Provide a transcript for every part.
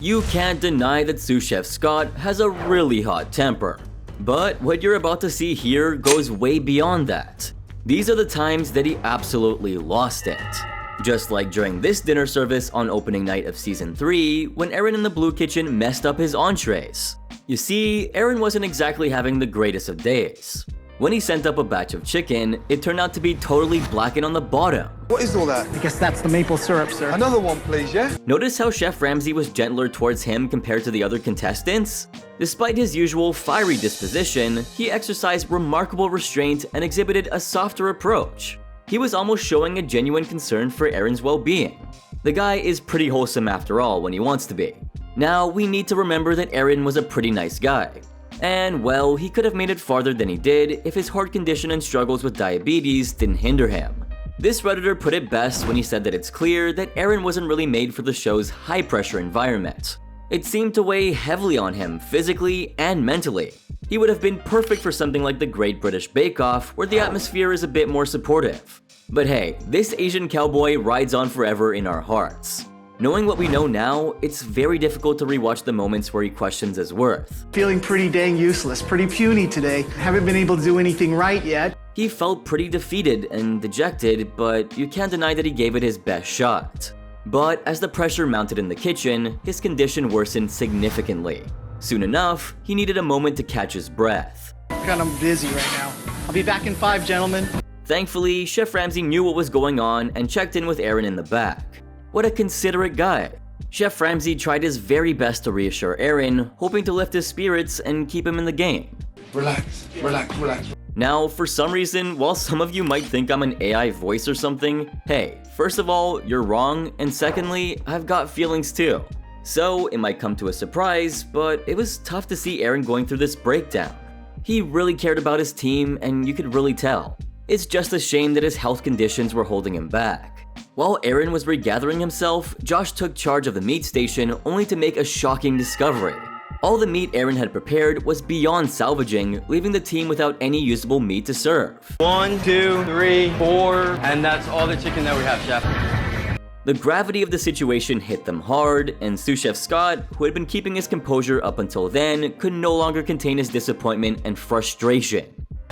You can't deny that sous chef Scott has a really hot temper. But what you're about to see here goes way beyond that. These are the times that he absolutely lost it. Just like during this dinner service on opening night of season 3, when Aaron in the Blue Kitchen messed up his entrees. You see, Aaron wasn't exactly having the greatest of days. When he sent up a batch of chicken, it turned out to be totally blackened on the bottom. What is all that? I guess that's the maple syrup, sir. Another one, please, yeah? Notice how Chef Ramsay was gentler towards him compared to the other contestants? Despite his usual fiery disposition, he exercised remarkable restraint and exhibited a softer approach. He was almost showing a genuine concern for Aaron's well-being. The guy is pretty wholesome after all when he wants to be. Now, we need to remember that Aaron was a pretty nice guy. And well, he could have made it farther than he did if his heart condition and struggles with diabetes didn't hinder him. This Redditor put it best when he said that it's clear that Aaron wasn't really made for the show's high-pressure environment. It seemed to weigh heavily on him physically and mentally. He would have been perfect for something like the Great British Bake Off, where the atmosphere is a bit more supportive. But hey, this Asian cowboy rides on forever in our hearts. Knowing what we know now, it's very difficult to rewatch the moments where he questions his worth. Feeling pretty dang useless, pretty puny today. Haven't been able to do anything right yet. He felt pretty defeated and dejected, but you can't deny that he gave it his best shot. But as the pressure mounted in the kitchen, his condition worsened significantly. Soon enough, he needed a moment to catch his breath. Kind of busy right now. I'll be back in 5, gentlemen. Thankfully, Chef Ramsay knew what was going on and checked in with Aaron in the back. What a considerate guy. Chef Ramsay tried his very best to reassure Aaron, hoping to lift his spirits and keep him in the game. Relax, relax, relax. Now, for some reason, while some of you might think I'm an AI voice or something, hey, first of all, you're wrong, and secondly, I've got feelings too. So, it might come to a surprise, but it was tough to see Aaron going through this breakdown. He really cared about his team, and you could really tell. It's just a shame that his health conditions were holding him back. While Aaron was regathering himself, Josh took charge of the meat station only to make a shocking discovery. All the meat Aaron had prepared was beyond salvaging, leaving the team without any usable meat to serve. 1, 2, 3, 4, and that's all the chicken that we have, chef. The gravity of the situation hit them hard, and sous chef Scott, who had been keeping his composure up until then, could no longer contain his disappointment and frustration.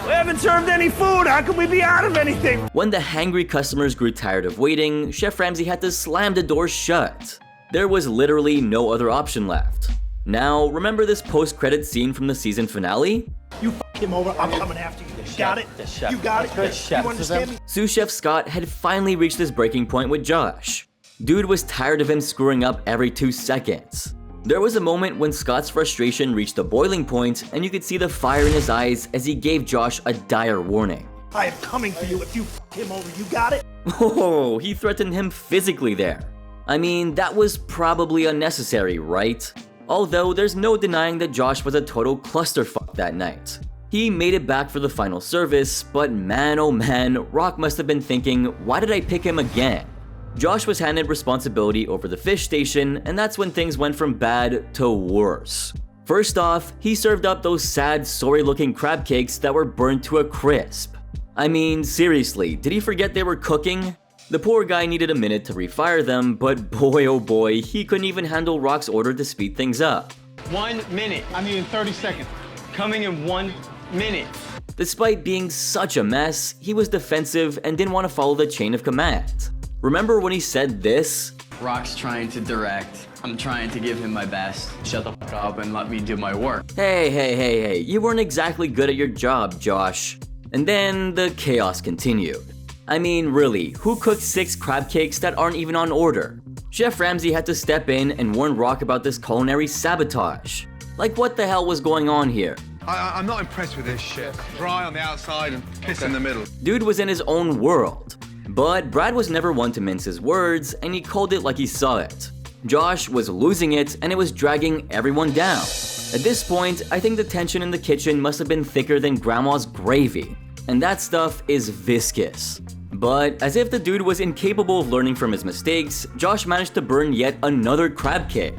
We haven't served any food, how can we be out of anything? When the hangry customers grew tired of waiting, Chef Ramsay had to slam the doors shut. There was literally no other option left. Now, remember this post-credit scene from the season finale? You f him over, I'm coming after you. Got it? The chef. You got it? The chef. You understand me? Sous chef Scott had finally reached his breaking point with Josh. Dude was tired of him screwing up every 2 seconds. There was a moment when Scott's frustration reached a boiling point, and you could see the fire in his eyes as he gave Josh a dire warning. I am coming for you if you f him over, you got it? Oh, he threatened him physically there. I mean, that was probably unnecessary, right? Although there's no denying that Josh was a total clusterfuck that night. He made it back for the final service, but man oh man, Rock must have been thinking, why did I pick him again? Josh was handed responsibility over the fish station, and that's when things went from bad to worse. First off, he served up those sad, sorry-looking crab cakes that were burnt to a crisp. I mean, seriously, did he forget they were cooking? The poor guy needed a minute to refire them, but boy oh boy, he couldn't even handle Rock's order to speed things up. 1 minute. I need in 30 seconds. Coming in 1 minute. Despite being such a mess, he was defensive and didn't want to follow the chain of command. Remember when he said this? Rock's trying to direct. I'm trying to give him my best. Shut the fuck up and let me do my work. Hey, you weren't exactly good at your job, Josh. And then the chaos continued. I mean, really, who cooked 6 crab cakes that aren't even on order? Chef Ramsay had to step in and warn Rock about this culinary sabotage. Like, what the hell was going on here? I'm not impressed with this shit. Dry on the outside and piss in the middle. Dude was in his own world. But Brad was never one to mince his words, and he called it like he saw it. Josh was losing it, and it was dragging everyone down. At this point, I think the tension in the kitchen must have been thicker than grandma's gravy. And that stuff is viscous. But as if the dude was incapable of learning from his mistakes, Josh managed to burn yet another crab cake.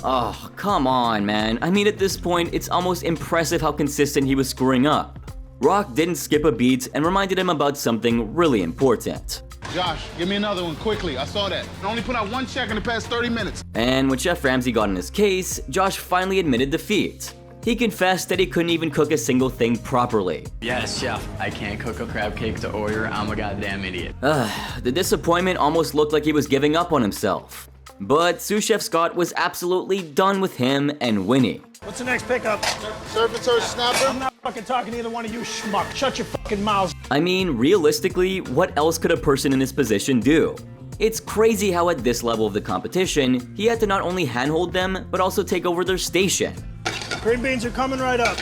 Oh, come on, man. I mean, at this point, it's almost impressive how consistent he was screwing up. Rock didn't skip a beat and reminded him about something really important. Josh, give me another one quickly. I saw that. I only put out one check in the past 30 minutes. And when Chef Ramsay got in his case, Josh finally admitted defeat. He confessed that he couldn't even cook a single thing properly. Yes, chef. I can't cook a crab cake to order. I'm a goddamn idiot. The disappointment almost looked like he was giving up on himself. But sous chef Scott was absolutely done with him and Winnie. What's the next pickup? Servitor snapper. I'm not fucking talking to either one of you schmuck. Shut your fucking mouths. I mean, realistically, what else could a person in his position do? It's crazy how at this level of the competition, he had to not only handhold them, but also take over their station. Green beans are coming right up.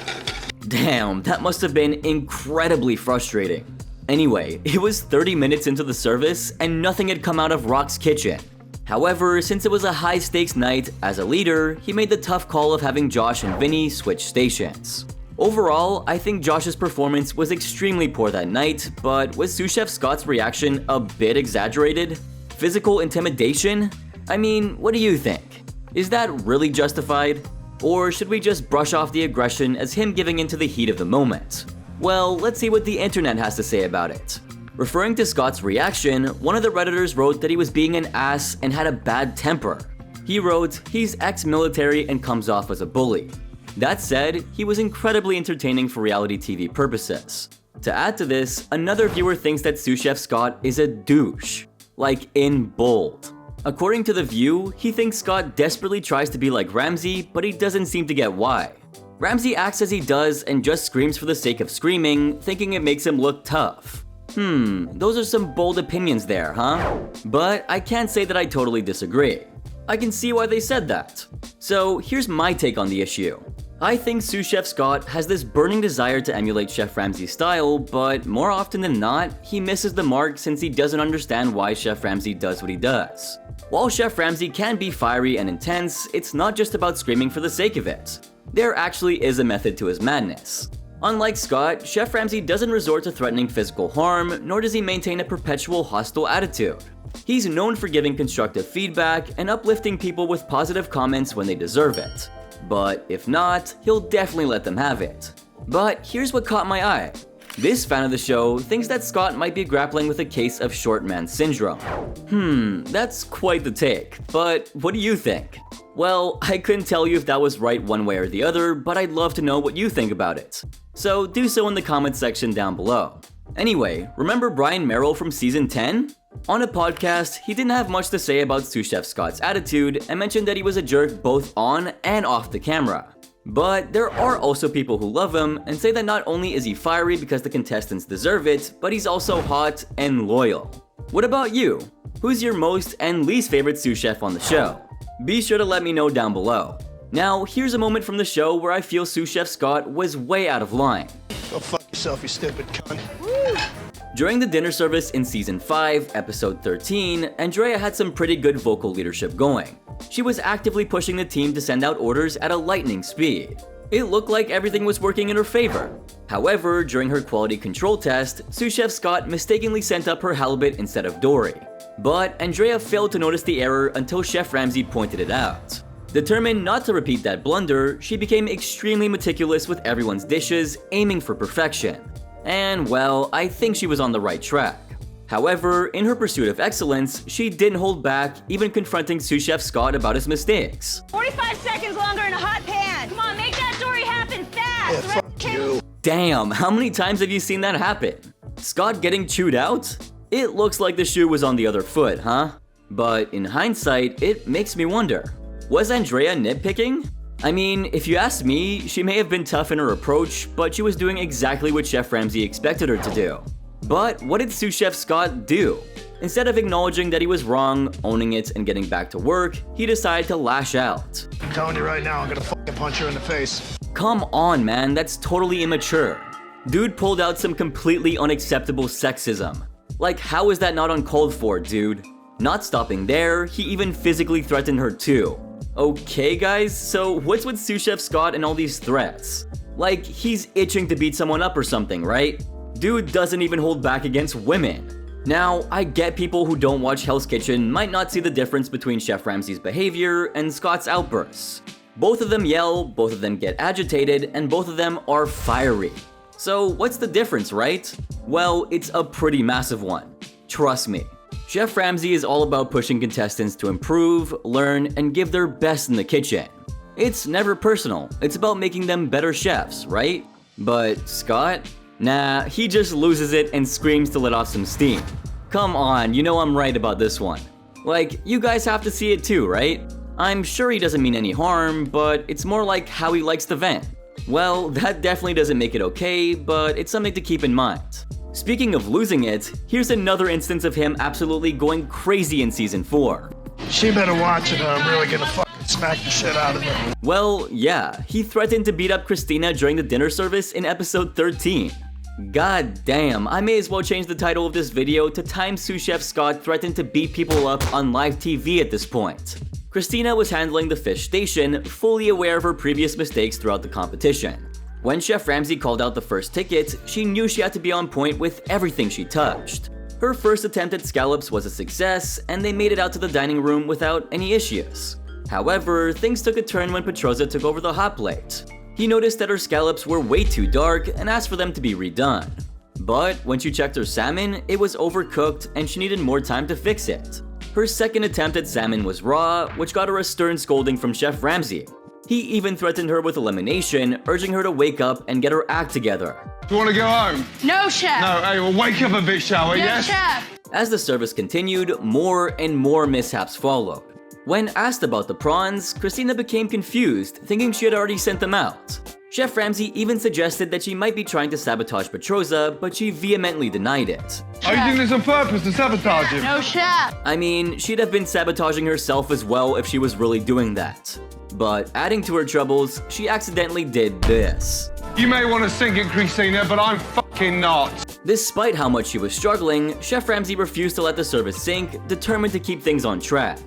Damn, that must have been incredibly frustrating. Anyway, it was 30 minutes into the service and nothing had come out of Rock's kitchen. However, since it was a high-stakes night, as a leader, he made the tough call of having Josh and Vinny switch stations. Overall, I think Josh's performance was extremely poor that night, but was sous chef Scott's reaction a bit exaggerated? Physical intimidation? I mean, what do you think? Is that really justified? Or should we just brush off the aggression as him giving into the heat of the moment? Well, let's see what the internet has to say about it. Referring to Scott's reaction, one of the Redditors wrote that he was being an ass and had a bad temper. He wrote, he's ex-military and comes off as a bully. That said, he was incredibly entertaining for reality TV purposes. To add to this, another viewer thinks that sous chef Scott is a douche. Like in bold. According to The View, he thinks Scott desperately tries to be like Ramsay, but he doesn't seem to get why. Ramsay acts as he does and just screams for the sake of screaming, thinking it makes him look tough. Those are some bold opinions there, huh? But I can't say that I totally disagree. I can see why they said that. So here's my take on the issue. I think sous chef Scott has this burning desire to emulate Chef Ramsay's style, but more often than not, he misses the mark since he doesn't understand why Chef Ramsay does what he does. While Chef Ramsay can be fiery and intense, it's not just about screaming for the sake of it. There actually is a method to his madness. Unlike Scott, Chef Ramsay doesn't resort to threatening physical harm, nor does he maintain a perpetual hostile attitude. He's known for giving constructive feedback and uplifting people with positive comments when they deserve it. But if not, he'll definitely let them have it. But here's what caught my eye. This fan of the show thinks that Scott might be grappling with a case of short man syndrome. That's quite the take, but what do you think? Well, I couldn't tell you if that was right one way or the other, but I'd love to know what you think about it. So do so in the comments section down below. Anyway, remember Brian Merrill from season 10? On a podcast, he didn't have much to say about sous chef Scott's attitude and mentioned that he was a jerk both on and off the camera. But there are also people who love him and say that not only is he fiery because the contestants deserve it, but he's also hot and loyal. What about you? Who's your most and least favorite sous chef on the show? Be sure to let me know down below. Now, here's a moment from the show where I feel sous chef Scott was way out of line. Go fuck yourself, you stupid cunt. During the dinner service in season 5, episode 13, Andrea had some pretty good vocal leadership going. She was actively pushing the team to send out orders at a lightning speed. It looked like everything was working in her favor. However, during her quality control test, sous chef Scott mistakenly sent up her halibut instead of dory. But Andrea failed to notice the error until Chef Ramsay pointed it out. Determined not to repeat that blunder, she became extremely meticulous with everyone's dishes, aiming for perfection. And well, I think she was on the right track. However, in her pursuit of excellence, she didn't hold back, even confronting sous chef Scott about his mistakes. 45 seconds longer in a hot pan. Come on, make that dory happen fast. Yeah, fuck you. Damn, how many times have you seen that happen? Scott getting chewed out? It looks like the shoe was on the other foot, huh? But in hindsight, it makes me wonder. Was Andrea nitpicking? I mean, if you ask me, she may have been tough in her approach, but she was doing exactly what Chef Ramsay expected her to do. But what did sous chef Scott do? Instead of acknowledging that he was wrong, owning it, and getting back to work, he decided to lash out. I'm telling you right now, I'm gonna fucking punch her in the face. Come on, man, that's totally immature. Dude pulled out some completely unacceptable sexism. Like, how is that not uncalled for, dude? Not stopping there, he even physically threatened her too. Okay guys, so what's with sous chef Scott and all these threats? Like, he's itching to beat someone up or something, right? Dude doesn't even hold back against women. Now, I get people who don't watch Hell's Kitchen might not see the difference between Chef Ramsay's behavior and Scott's outbursts. Both of them yell, both of them get agitated, and both of them are fiery. So what's the difference, right? Well, it's a pretty massive one. Trust me. Chef Ramsay is all about pushing contestants to improve, learn, and give their best in the kitchen. It's never personal, it's about making them better chefs, right? But Scott? Nah, he just loses it and screams to let off some steam. Come on, you know I'm right about this one. Like, you guys have to see it too, right? I'm sure he doesn't mean any harm, but it's more like how he likes to vent. Well, that definitely doesn't make it okay, but it's something to keep in mind. Speaking of losing it, here's another instance of him absolutely going crazy in season 4. She better watch it or I'm really gonna fucking smack the shit out of her. Well, yeah, he threatened to beat up Christina during the dinner service in episode 13. God damn, I may as well change the title of this video to Times Sous Chef Scott threatened to beat people up on live TV at this point. Christina was handling the fish station, fully aware of her previous mistakes throughout the competition. When Chef Ramsay called out the first ticket, she knew she had to be on point with everything she touched. Her first attempt at scallops was a success, and they made it out to the dining room without any issues. However, things took a turn when Petroza took over the hot plate. He noticed that her scallops were way too dark and asked for them to be redone. But when she checked her salmon, it was overcooked and she needed more time to fix it. Her second attempt at salmon was raw, which got her a stern scolding from Chef Ramsay. He even threatened her with elimination, urging her to wake up and get her act together. You want to go home? No, Chef. No, hey, well, wake up a bit, shall we? No, Yes? Chef. As the service continued, more and more mishaps followed. When asked about the prawns, Christina became confused, thinking she had already sent them out. Chef Ramsay even suggested that she might be trying to sabotage Petroza, but she vehemently denied it. Are you doing this on purpose to sabotage him? No, Chef. I mean, she'd have been sabotaging herself as well if she was really doing that. But adding to her troubles, she accidentally did this. You may want to sink it, Christina, but I'm fucking not. Despite how much she was struggling, Chef Ramsay refused to let the service sink, determined to keep things on track.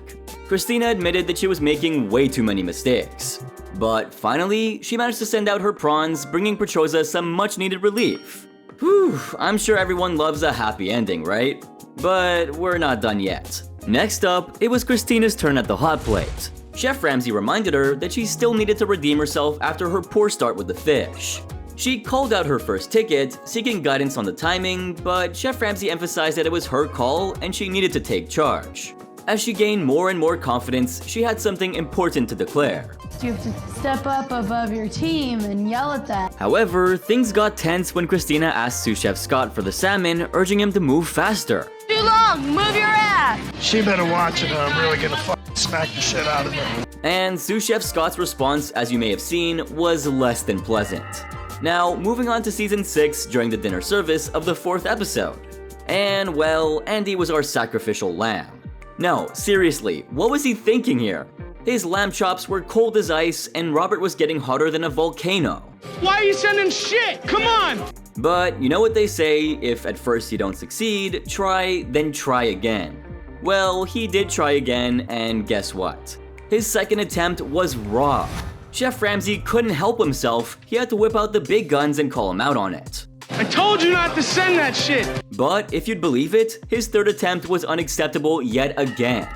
Christina admitted that she was making way too many mistakes. But finally, she managed to send out her prawns, bringing Petroza some much-needed relief. Whew, I'm sure everyone loves a happy ending, right? But we're not done yet. Next up, it was Christina's turn at the hot plate. Chef Ramsay reminded her that she still needed to redeem herself after her poor start with the fish. She called out her first ticket, seeking guidance on the timing, but Chef Ramsay emphasized that it was her call and she needed to take charge. As she gained more and more confidence, she had something important to declare. You have to step up above your team and yell at them. However, things got tense when Christina asked Sous Chef Scott for the salmon, urging him to move faster. Too long. Move your ass. She better watch it or I'm really gonna fucking smack the shit out of her. And Sous Chef Scott's response, as you may have seen, was less than pleasant. Now, moving on to season 6 during the dinner service of the 4th episode. And well, Andy was our sacrificial lamb. No, seriously, what was he thinking here? His lamb chops were cold as ice and Robert was getting hotter than a volcano. Why are you sending shit? Come on! But you know what they say, if at first you don't succeed, try, then try again. Well, he did try again, and guess what? His second attempt was raw. Chef Ramsay couldn't help himself, he had to whip out the big guns and call him out on it. I told you not to send that shit! But if you'd believe it, his third attempt was unacceptable yet again.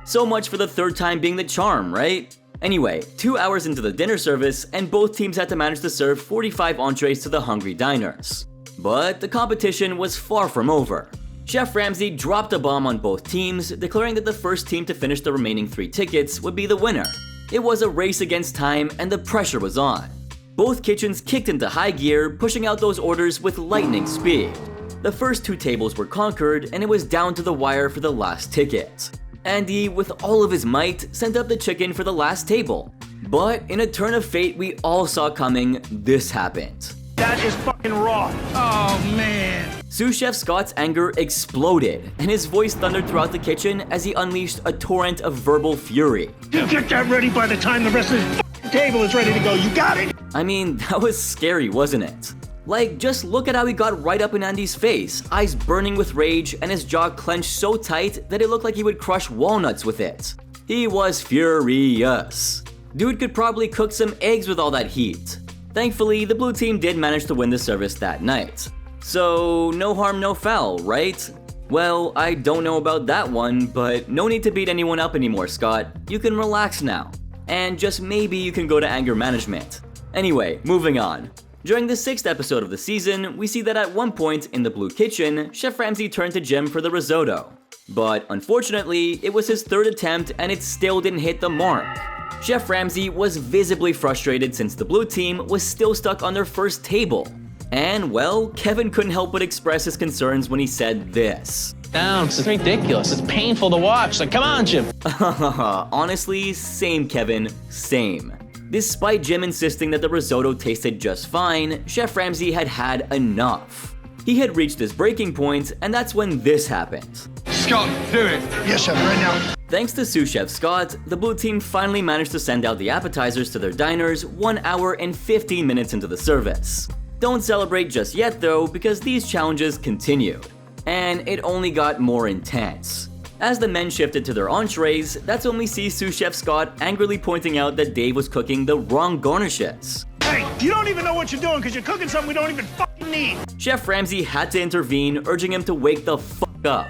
So much for the third time being the charm, right? Anyway, 2 hours into the dinner service, and both teams had to manage to serve 45 entrees to the hungry diners. But the competition was far from over. Chef Ramsay dropped a bomb on both teams, declaring that the first team to finish the remaining 3 tickets would be the winner. It was a race against time, and the pressure was on. Both kitchens kicked into high gear, pushing out those orders with lightning speed. The first 2 tables were conquered, and it was down to the wire for the last ticket. Andy, with all of his might, sent up the chicken for the last table. But in a turn of fate we all saw coming, this happened. That is fucking raw. Oh, man. Sous Chef Scott's anger exploded, and his voice thundered throughout the kitchen as he unleashed a torrent of verbal fury. You get that ready by the time the rest of this fucking table is ready to go. You got it? I mean, that was scary, wasn't it? Like, just look at how he got right up in Andy's face, eyes burning with rage and his jaw clenched so tight that it looked like he would crush walnuts with it. He was furious. Dude could probably cook some eggs with all that heat. Thankfully, the blue team did manage to win the service that night. So, no harm, no foul, right? Well, I don't know about that one, but no need to beat anyone up anymore, Scott. You can relax now. And just maybe you can go to anger management. Anyway, moving on. During the 6th episode of the season, we see that at one point in the Blue Kitchen, Chef Ramsay turned to Jim for the risotto. But unfortunately, it was his 3rd attempt and it still didn't hit the mark. Chef Ramsay was visibly frustrated since the blue team was still stuck on their first table. And well, Kevin couldn't help but express his concerns when he said this. Down, it's ridiculous. It's painful to watch. Like, come on, Jim. Honestly, same Kevin, same. Despite Jim insisting that the risotto tasted just fine, Chef Ramsay had had enough. He had reached his breaking point, and that's when this happened. Scott, do it. Yes, chef, right now. Thanks to sous chef Scott, the blue team finally managed to send out the appetizers to their diners 1 hour and 15 minutes into the service. Don't celebrate just yet though, because these challenges continued. And it only got more intense. As the men shifted to their entrees, that's when we see sous chef Scott angrily pointing out that Dave was cooking the wrong garnishes. Hey, you don't even know what you're doing because you're cooking something we don't even fucking need. Chef Ramsay had to intervene, urging him to wake the fuck up.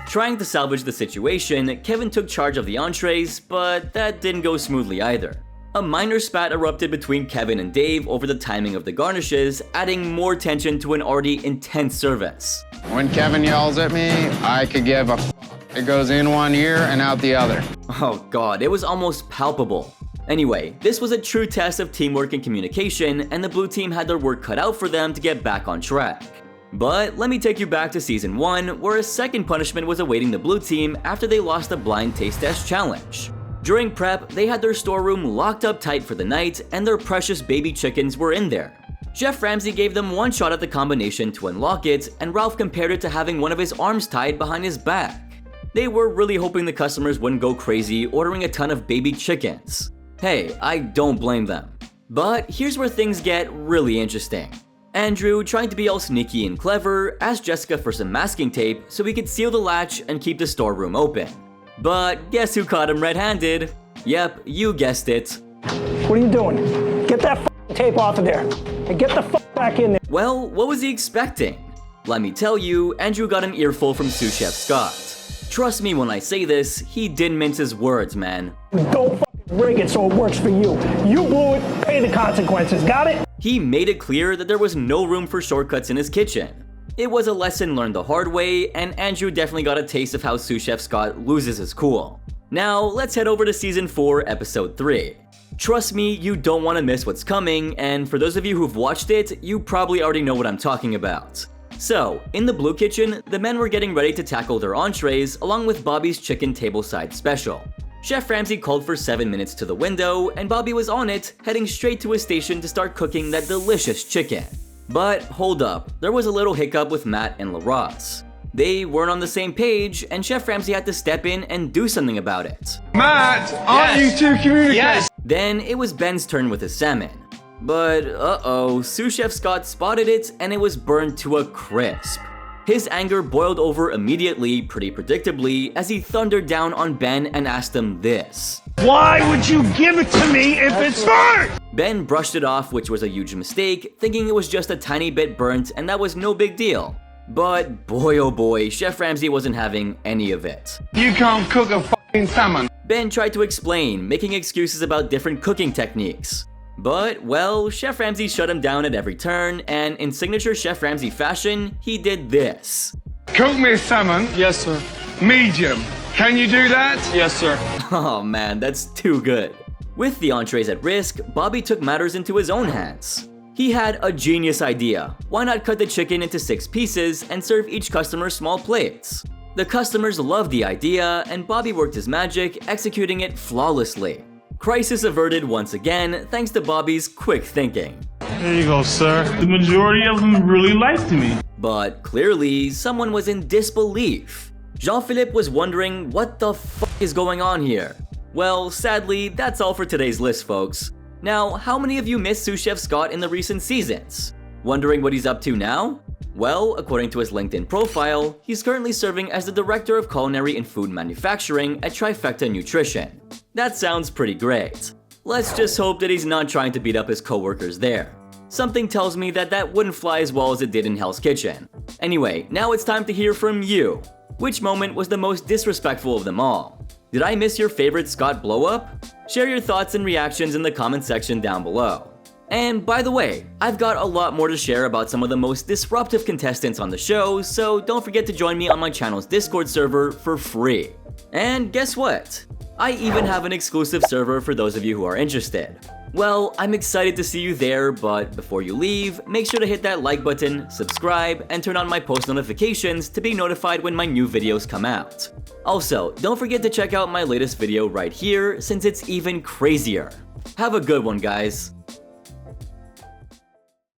Trying to salvage the situation, Kevin took charge of the entrees, but that didn't go smoothly either. A minor spat erupted between Kevin and Dave over the timing of the garnishes, adding more tension to an already intense service. When Kevin yells at me, I could give a f***. It goes in one ear and out the other. Oh god, it was almost palpable. Anyway, this was a true test of teamwork and communication, and the blue team had their work cut out for them to get back on track. But let me take you back to season 1, where a second punishment was awaiting the blue team after they lost the blind taste test challenge. During prep, they had their storeroom locked up tight for the night, and their precious baby chickens were in there. Chef Ramsay gave them one shot at the combination to unlock it, and Ralph compared it to having one of his arms tied behind his back. They were really hoping the customers wouldn't go crazy ordering a ton of baby chickens. Hey, I don't blame them. But here's where things get really interesting. Andrew, trying to be all sneaky and clever, asked Jessica for some masking tape so he could seal the latch and keep the storeroom open. But guess who caught him red-handed? Yep, you guessed it. What are you doing? Get that fucking tape off of there and get the fuck back in there. Well, what was he expecting? Let me tell you, Andrew got an earful from sous chef Scott. Trust me when I say this, he didn't mince his words, man. Don't fucking break it so it works for you. You blew it, pay the consequences, got it? He made it clear that there was no room for shortcuts in his kitchen. It was a lesson learned the hard way, and Andrew definitely got a taste of how sous chef Scott loses his cool. Now, let's head over to season 4, episode 3. Trust me, you don't want to miss what's coming, and for those of you who've watched it, you probably already know what I'm talking about. So, in the Blue Kitchen, the men were getting ready to tackle their entrees along with Bobby's chicken tableside special. Chef Ramsay called for 7 minutes to the window, and Bobby was on it, heading straight to his station to start cooking that delicious chicken. But hold up, there was a little hiccup with Matt and LaRosse. They weren't on the same page, and Chef Ramsay had to step in and do something about it. Matt, aren't you two communicating? Yes. Then it was Ben's turn with his salmon. But uh-oh, sous chef Scott spotted it and it was burned to a crisp. His anger boiled over immediately, pretty predictably, as he thundered down on Ben and asked him this. Why would you give it to me if it's burnt? Ben brushed it off, which was a huge mistake, thinking it was just a tiny bit burnt and that was no big deal. But boy oh boy, Chef Ramsay wasn't having any of it. You can't cook a fucking salmon. Ben tried to explain, making excuses about different cooking techniques. But, well, Chef Ramsay shut him down at every turn, and in signature Chef Ramsay fashion, he did this. Cook me a salmon. Yes, sir. Medium. Can you do that? Yes, sir. Oh man, that's too good. With the entrees at risk, Bobby took matters into his own hands. He had a genius idea. Why not cut the chicken into 6 pieces and serve each customer small plates? The customers loved the idea, and Bobby worked his magic, executing it flawlessly. Crisis averted once again, thanks to Bobby's quick thinking. There you go, sir. The majority of them really liked me. But clearly, someone was in disbelief. Jean-Philippe was wondering what the fuck is going on here. Well, sadly, that's all for today's list, folks. Now, how many of you missed sous chef Scott in the recent seasons? Wondering what he's up to now? Well, according to his LinkedIn profile, he's currently serving as the Director of Culinary and Food Manufacturing at Trifecta Nutrition. That sounds pretty great. Let's just hope that he's not trying to beat up his coworkers there. Something tells me that that wouldn't fly as well as it did in Hell's Kitchen. Anyway, now it's time to hear from you. Which moment was the most disrespectful of them all? Did I miss your favorite Scott blow-up? Share your thoughts and reactions in the comment section down below. And by the way, I've got a lot more to share about some of the most disruptive contestants on the show, so don't forget to join me on my channel's Discord server for free. And guess what? I even have an exclusive server for those of you who are interested. Well, I'm excited to see you there, but before you leave, make sure to hit that like button, subscribe, and turn on my post notifications to be notified when my new videos come out. Also, don't forget to check out my latest video right here, since it's even crazier. Have a good one, guys.